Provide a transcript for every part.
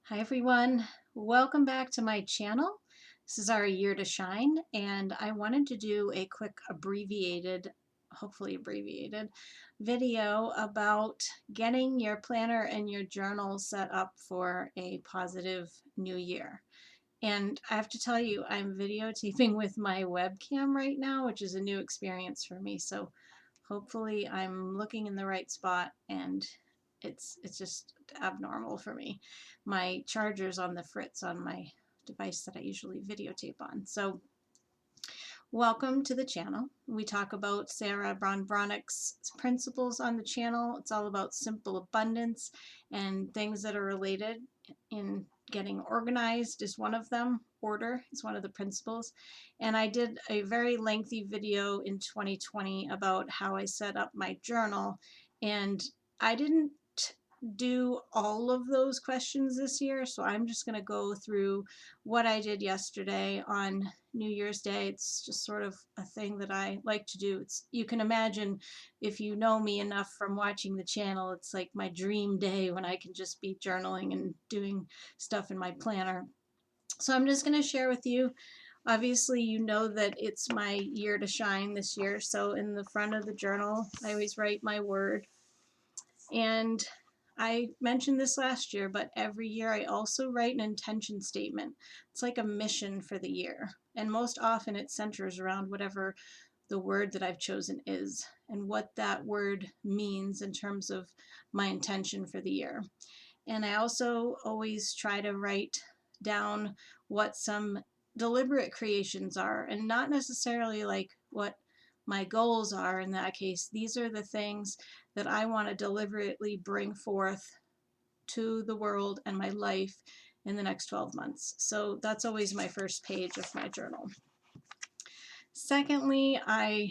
Hi everyone, welcome back to my channel. This is our year to shine, and I wanted to do a quick hopefully abbreviated video about getting your planner and your journal set up for a positive new year. And I have to tell you, I'm videotaping with my webcam right now, which is a new experience for me. So hopefully I'm looking in the right spot and it's just abnormal for me. My charger's on the fritz on my device that I usually videotape on. So welcome to the channel. We talk about Sarah Bronbronik's principles on the channel. It's all about simple abundance and things that are related. In getting organized is one of them. Order is one of the principles. And I did a very lengthy video in 2020 about how I set up my journal. And I didn't do all of those questions this year, so I'm just going to go through what I did yesterday on New Year's Day. It's just sort of a thing that I like to do. You can imagine, if you know me enough from watching the channel, it's like my dream day when I can just be journaling and doing stuff in my planner. So I'm just going to share with you. Obviously, you know that it's my year to shine this year, so in the front of the journal, I always write my word. And I mentioned this last year, but every year I also write an intention statement. It's like a mission for the year. And most often it centers around whatever the word that I've chosen is and what that word means in terms of my intention for the year. And I also always try to write down what some deliberate creations are, and not necessarily like what my goals are in that case. These are the things that I want to deliberately bring forth to the world and my life in the next 12 months. So that's always my first page of my journal. Secondly, I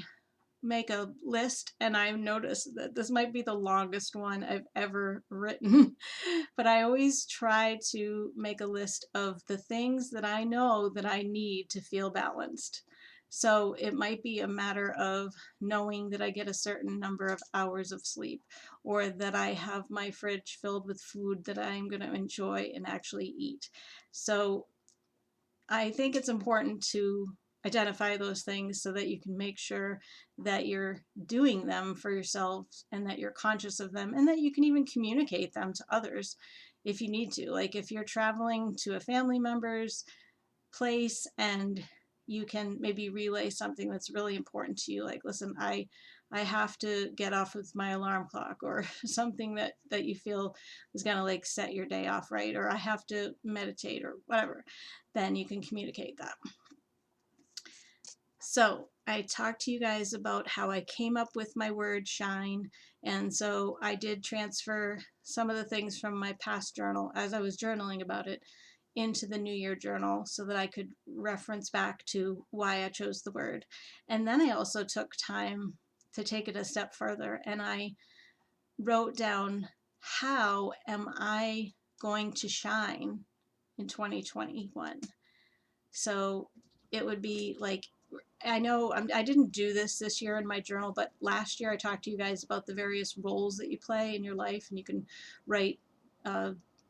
make a list, and I've noticed that this might be the longest one I've ever written, but I always try to make a list of the things that I know that I need to feel balanced. So it might be a matter of knowing that I get a certain number of hours of sleep, or that I have my fridge filled with food that I'm going to enjoy and actually eat. So I think it's important to identify those things so that you can make sure that you're doing them for yourself and that you're conscious of them and that you can even communicate them to others if you need to. Like if you're traveling to a family member's place and you can maybe relay something that's really important to you, like, listen, I have to get off with my alarm clock, or something that you feel is going to like set your day off right, or I have to meditate or whatever, then you can communicate that. So I talked to you guys about how I came up with my word shine, and so I did transfer some of the things from my past journal as I was journaling about it into the New Year journal so that I could reference back to why I chose the word. And then I also took time to take it a step further, and I wrote down, how am I going to shine in 2021? So it would be like, I know I didn't do this year in my journal, but last year I talked to you guys about the various roles that you play in your life, and you can write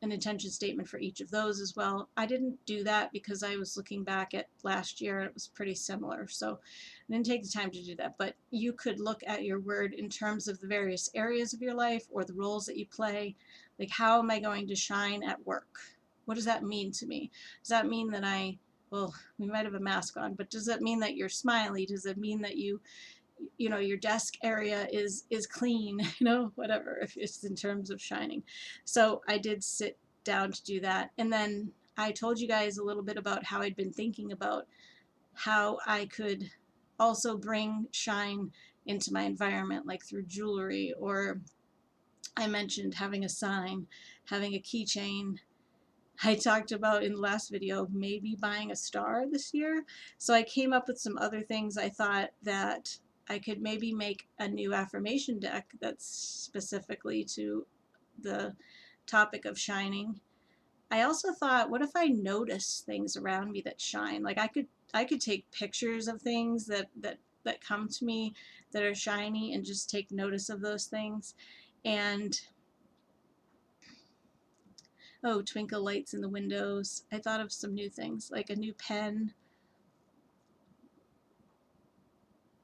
an intention statement for each of those as well. I didn't do that because I was looking back at last year and it was pretty similar, so I didn't take the time to do that. But you could look at your word in terms of the various areas of your life or the roles that you play. Like, how am I going to shine at work? What does that mean to me? Does that mean that well, we might have a mask on, but does it mean that you're smiley? Does it mean that you know, your desk area is clean, you know, whatever, if it's in terms of shining. So I did sit down to do that. And then I told you guys a little bit about how I'd been thinking about how I could also bring shine into my environment, like through jewelry, or I mentioned having a sign, having a keychain. I talked about in the last video maybe buying a star this year. So I came up with some other things. I thought that I could maybe make a new affirmation deck that's specifically to the topic of shining. I also thought, what if I notice things around me that shine? Like I could take pictures of things that come to me that are shiny and just take notice of those things. And Oh, twinkle lights in the windows. I thought of some new things, like a new pen.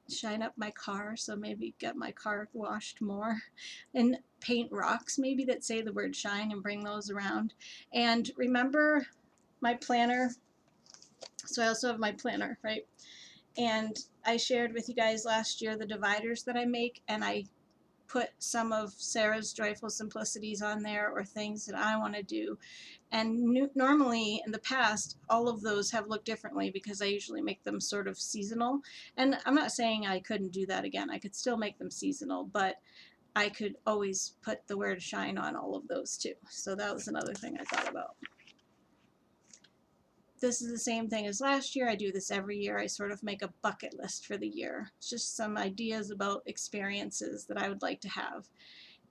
Shine up my car, so maybe get my car washed more. And paint rocks maybe that say the word shine and bring those around. And remember my planner. So I also have my planner, right? And I shared with you guys last year the dividers that I make, and I put some of Sarah's Joyful Simplicities on there, or things that I want to do. And normally in the past, all of those have looked differently because I usually make them sort of seasonal. And I'm not saying I couldn't do that again. I could still make them seasonal, but I could always put the word shine on all of those too. So that was another thing I thought about. This is the same thing as last year. I do this every year. I sort of make a bucket list for the year. It's just some ideas about experiences that I would like to have.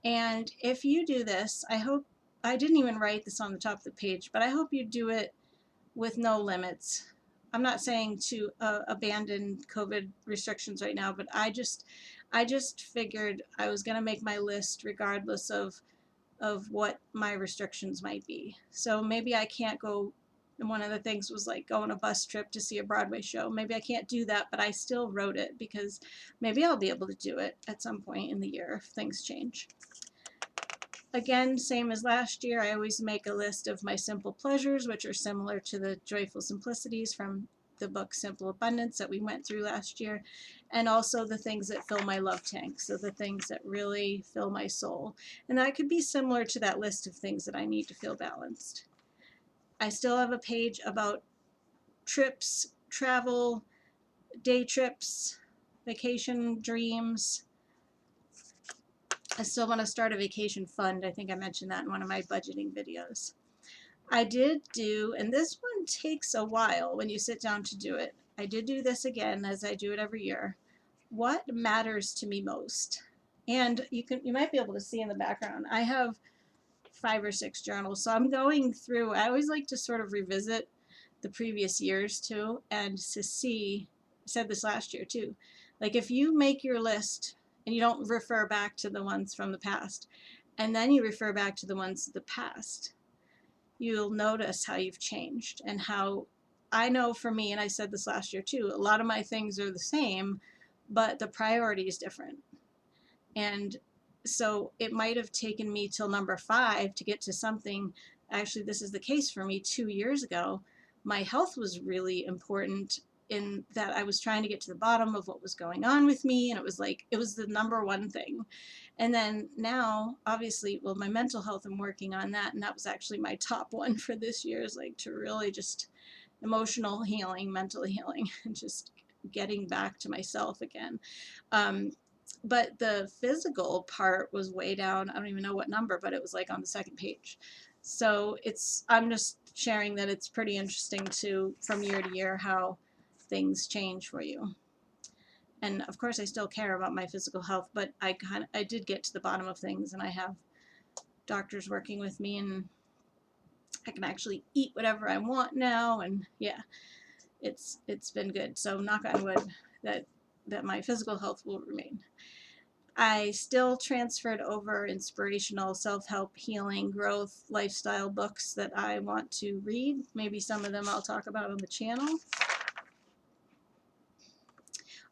And if you do this, I hope, I didn't even write this on the top of the page, but I hope you do it with no limits. I'm not saying to abandon COVID restrictions right now, but I just figured I was going to make my list regardless of what my restrictions might be. So maybe I can't go, and one of the things was like go on a bus trip to see a Broadway show. Maybe I can't do that, but I still wrote it because maybe I'll be able to do it at some point in the year if things change. Again, same as last year, I always make a list of my simple pleasures, which are similar to the Joyful Simplicities from the book Simple Abundance that we went through last year, and also the things that fill my love tank, so the things that really fill my soul. And that could be similar to that list of things that I need to feel balanced. I still have a page about trips, travel, day trips, vacation dreams. I still want to start a vacation fund. I think I mentioned that in one of my budgeting videos. I did do, and this one takes a while when you sit down to do it. I did do this again, as I do it every year. What matters to me most? And you might be able to see in the background, I have 5 or 6 journals. So I'm going through, I always like to sort of revisit the previous years too, and to see, I said this last year too, like if you make your list and you don't refer back to the ones from the past, and then you refer back to the ones of the past, you'll notice how you've changed. And how, I know for me, and I said this last year too, a lot of my things are the same, but the priority is different. And so it might have taken me till number 5 to get to something. Actually, this is the case for me 2 years ago. My health was really important in that I was trying to get to the bottom of what was going on with me, and it was like it was the number one thing. And then now, obviously, well, my mental health, I'm working on that, and that was actually my top one for this year, is like to really just emotional healing, mental healing, and just getting back to myself again. But the physical part was way down. I don't even know what number, but it was like on the 2nd page. So I'm just sharing that it's pretty interesting to, from year to year, how things change for you. And of course I still care about my physical health, but I did get to the bottom of things, and I have doctors working with me, and I can actually eat whatever I want now, and yeah, it's been good. So knock on wood that my physical health will remain. I still transferred over inspirational self-help, healing, growth, lifestyle books that I want to read. Maybe some of them I'll talk about on the channel.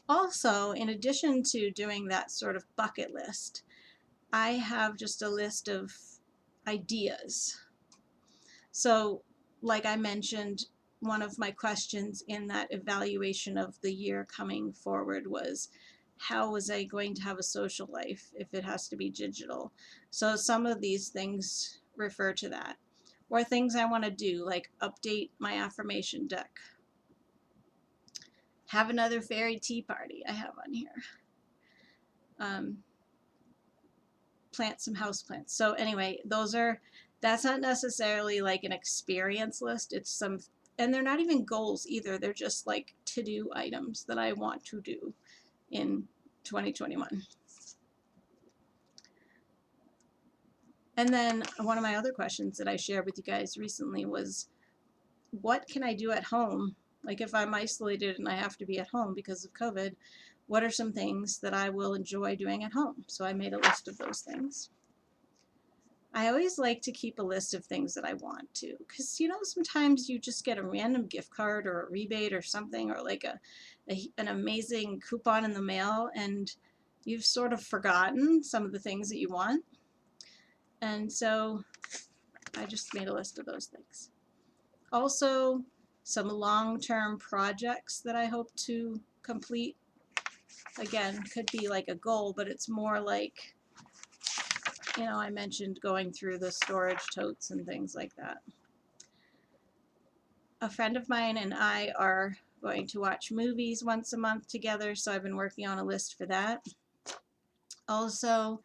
Also, in addition to doing that sort of bucket list, I have just a list of ideas. So, like I mentioned, one of my questions in that evaluation of the year coming forward was, how was I going to have a social life if it has to be digital? So some of these things refer to that. Or things I want to do, like update my affirmation deck. Have another fairy tea party, I have on here. Plant some houseplants. So anyway, that's not necessarily like an experience list. It's some, and they're not even goals either. They're just like to-do items that I want to do in 2021. And then one of my other questions that I shared with you guys recently was, what can I do at home? Like if I'm isolated and I have to be at home because of COVID, what are some things that I will enjoy doing at home? So I made a list of those things. I always like to keep a list of things that I want to, because sometimes you just get a random gift card or a rebate or something, or like an amazing coupon in the mail, and you've sort of forgotten some of the things that you want. And so I just made a list of those things. Also, some long-term projects that I hope to complete. Again, could be like a goal, but it's more like, I mentioned going through the storage totes and things like that. A friend of mine and I are going to watch movies once a month together, so I've been working on a list for that. Also,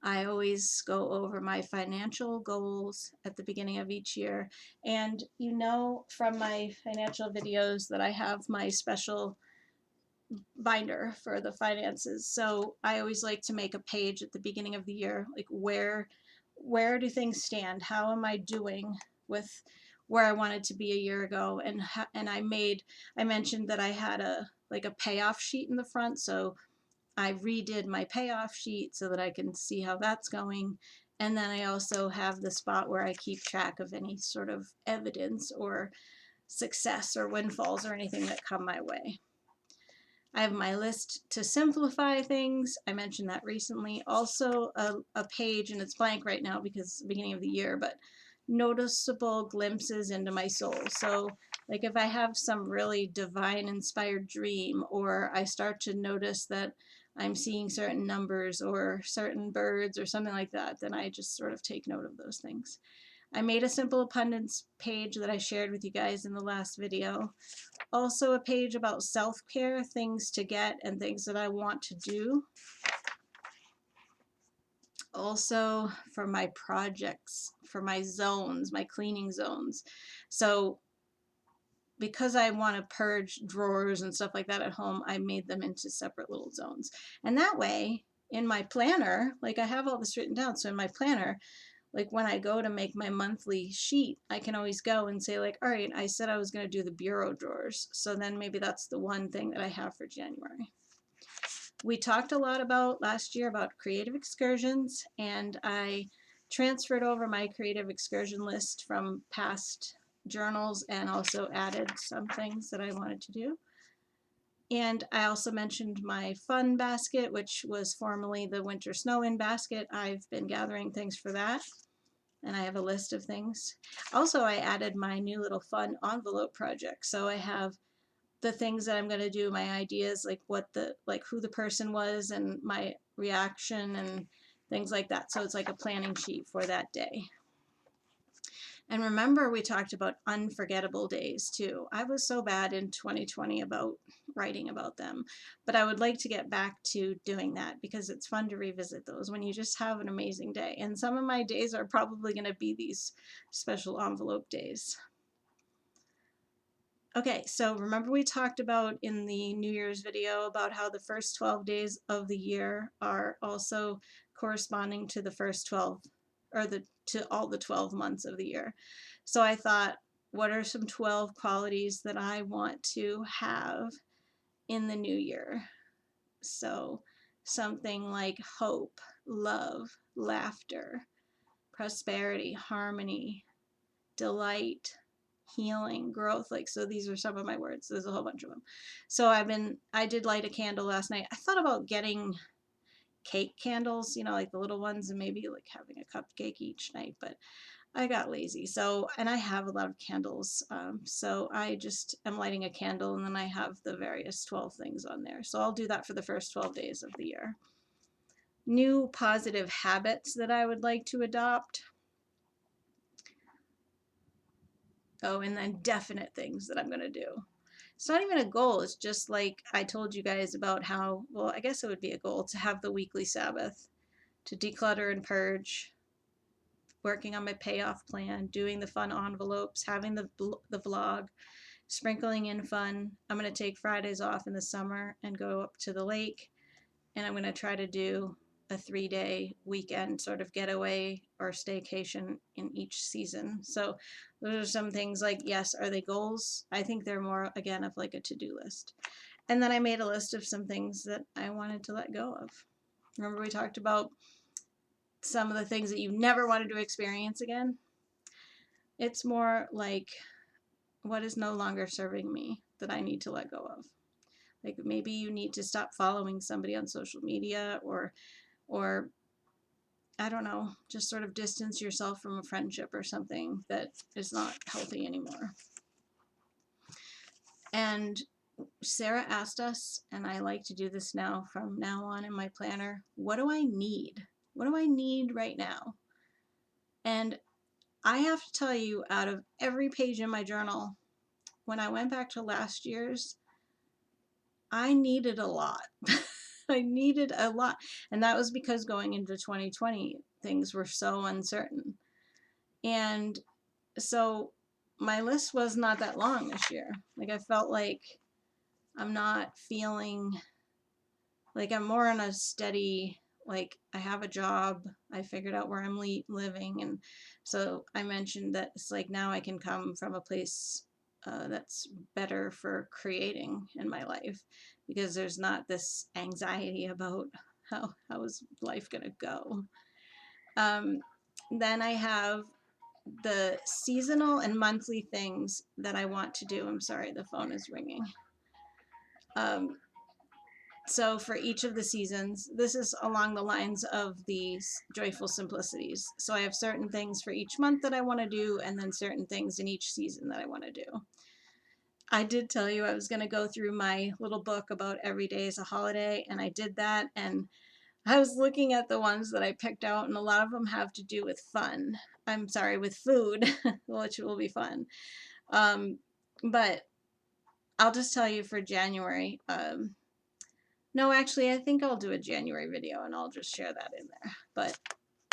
I always go over my financial goals at the beginning of each year. And from my financial videos that I have my special binder for the finances. So I always like to make a page at the beginning of the year, like where do things stand? How am I doing with where I wanted to be a year ago? And I mentioned that I had a payoff sheet in the front, so I redid my payoff sheet so that I can see how that's going. And then I also have the spot where I keep track of any sort of evidence or success or windfalls or anything that come my way. I have my list to simplify things. I mentioned that recently. Also, a page, and it's blank right now because it's the beginning of the year, but noticeable glimpses into my soul. So, like if I have some really divine inspired dream, or I start to notice that I'm seeing certain numbers or certain birds or something like that, then I just sort of take note of those things. I made a simple abundance page that I shared with you guys in the last video. Also a page about self-care, things to get and things that I want to do. Also for my projects, for my zones, my cleaning zones. So because I want to purge drawers and stuff like that at home, I made them into separate little zones. And that way, in my planner, like I have all this written down, so in my planner, like when I go to make my monthly sheet, I can always go and say like, all right, I said I was going to do the bureau drawers. So then maybe that's the one thing that I have for January. We talked a lot about last year about creative excursions, and I transferred over my creative excursion list from past journals and also added some things that I wanted to do. And I also mentioned my fun basket, which was formerly the winter snow in basket. I've been gathering things for that, and I have a list of things. Also, I added my new little fun envelope project. So I have the things that I'm going to do, my ideas, like who the person was and my reaction and things like that. So it's like a planning sheet for that day. And remember, we talked about unforgettable days too. I was so bad in 2020 about writing about them, but I would like to get back to doing that because it's fun to revisit those when you just have an amazing day. And some of my days are probably going to be these special envelope days. Okay, so remember we talked about in the New Year's video about how the first 12 days of the year are also corresponding to the first 12, or to all the 12 months of the year. So I thought, what are some 12 qualities that I want to have in the new year? So something like hope, love, laughter, prosperity, harmony, delight, healing, growth. Like, so these are some of my words. There's a whole bunch of them. So I did light a candle last night. I thought about getting cake candles, like the little ones, and maybe like having a cupcake each night, but I got lazy. So, and I have a lot of candles. So I just am lighting a candle, and then I have the various 12 things on there. So I'll do that for the first 12 days of the year. New positive habits that I would like to adopt. Oh, and then definite things that I'm going to do. It's not even a goal. It's just like I told you guys about how, well, I guess it would be a goal to have the weekly Sabbath, to declutter and purge, working on my payoff plan, doing the fun envelopes, having the vlog, sprinkling in fun. I'm going to take Fridays off in the summer and go up to the lake, and I'm going to try to do a 3-day weekend sort of getaway or staycation in each season. So those are some things like, yes, are they goals? I think they're more, again, of like a to-do list. And then I made a list of some things that I wanted to let go of. Remember we talked about some of the things that you never wanted to experience again. It's more like, what is no longer serving me that I need to let go of? Like maybe you need to stop following somebody on social media, or I don't know, just sort of distance yourself from a friendship or something that is not healthy anymore. And Sarah asked us, and I like to do this now from now on in my planner, what do I need? What do I need right now? And I have to tell you, out of every page in my journal, when I went back to last year's, I needed a lot. I needed a lot. And that was because going into 2020, things were so uncertain. And so my list was not that long this year. Like I felt like I'm not feeling like I'm more on a steady, like I have a job, I figured out where I'm living. And so I mentioned that it's like now I can come from a place that's better for creating in my life, because there's not this anxiety about how is life going to go. Um, then I have the seasonal and monthly things that I want to do. I'm sorry, the phone is ringing. So for each of the seasons, this is along the lines of these joyful simplicities. So I have certain things for each month that I want to do, and then certain things in each season that I want to do. I did tell you I was going to go through my little book about every day is a holiday, and I did that, and I was looking at the ones that I picked out, and a lot of them have to do with fun. I'm sorry, with food, which will be fun. But I'll just tell you for January, no, actually, I think I'll do a January video and I'll just share that in there. But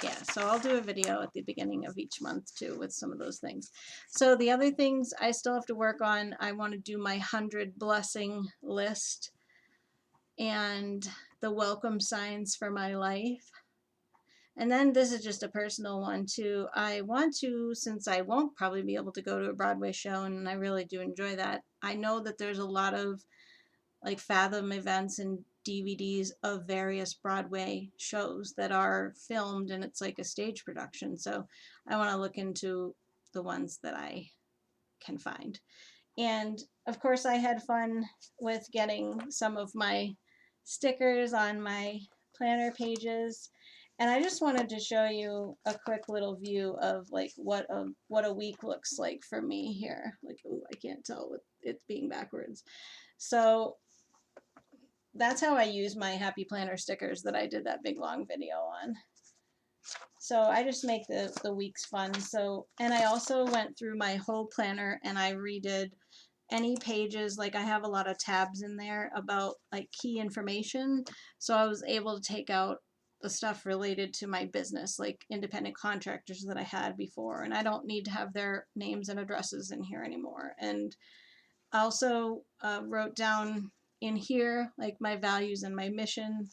yeah, so I'll do a video at the beginning of each month too with some of those things. So the other things I still have to work on, I want to do my 100 blessing list and the welcome signs for my life. And then this is just a personal one too. I want to, since I won't probably be able to go to a Broadway show, and I really do enjoy that, I know that there's a lot of like Fathom events and DVDs of various Broadway shows that are filmed, and it's like a stage production. So I want to look into the ones that I can find. And of course, I had fun with getting some of my stickers on my planner pages. And I just wanted to show you a quick little view of like what a week looks like for me here. Like, ooh, I can't tell with it being backwards. So that's how I use my Happy Planner stickers that I did that big long video on. So I just make the weeks fun. So, and I also went through my whole planner and I redid any pages. Like I have a lot of tabs in there about like key information. So I was able to take out the stuff related to my business, like independent contractors that I had before, and I don't need to have their names and addresses in here anymore. And I also wrote down in here like my values and my mission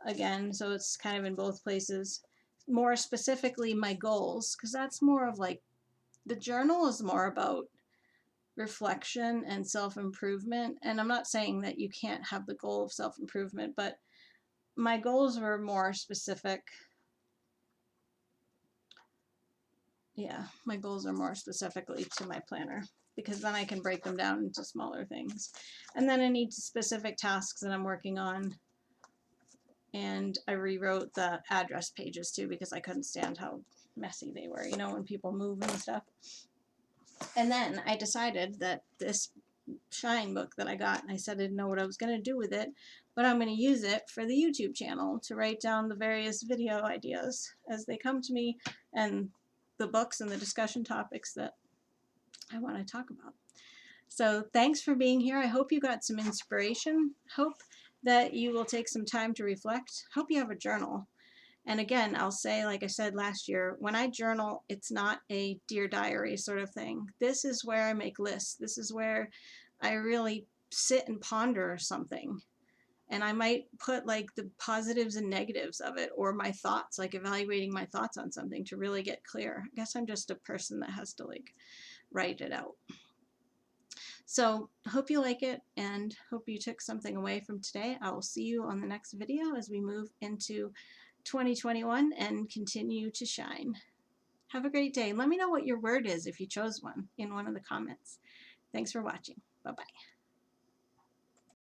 again, so it's kind of in both places. More specifically, my goals, because that's more of like the journal is more about reflection and self-improvement. And I'm not saying that you can't have the goal of self-improvement, but my goals were more specific. Yeah, my goals are more specifically to my planner, because then I can break them down into smaller things. And then I need specific tasks that I'm working on. And I rewrote the address pages too, because I couldn't stand how messy they were, you know, when people move and stuff. And then I decided that this Shine book that I got, and I said I didn't know what I was going to do with it, but I'm going to use it for the YouTube channel to write down the various video ideas as they come to me, and the books and the discussion topics that I want to talk about. So thanks for being here. I hope you got some inspiration. Hope that you will take some time to reflect. Hope you have a journal. And again, I'll say, like I said last year, when I journal, it's not a Dear Diary sort of thing. This is where I make lists. This is where I really sit and ponder something. And I might put like the positives and negatives of it, or my thoughts, like evaluating my thoughts on something to really get clear. I guess I'm just a person that has to like write it out. So hope you like it and hope you took something away from today. I will see you on the next video as we move into 2021 and continue to shine. Have a great day. Let me know what your word is if you chose one in one of the comments. Thanks for watching. Bye-bye.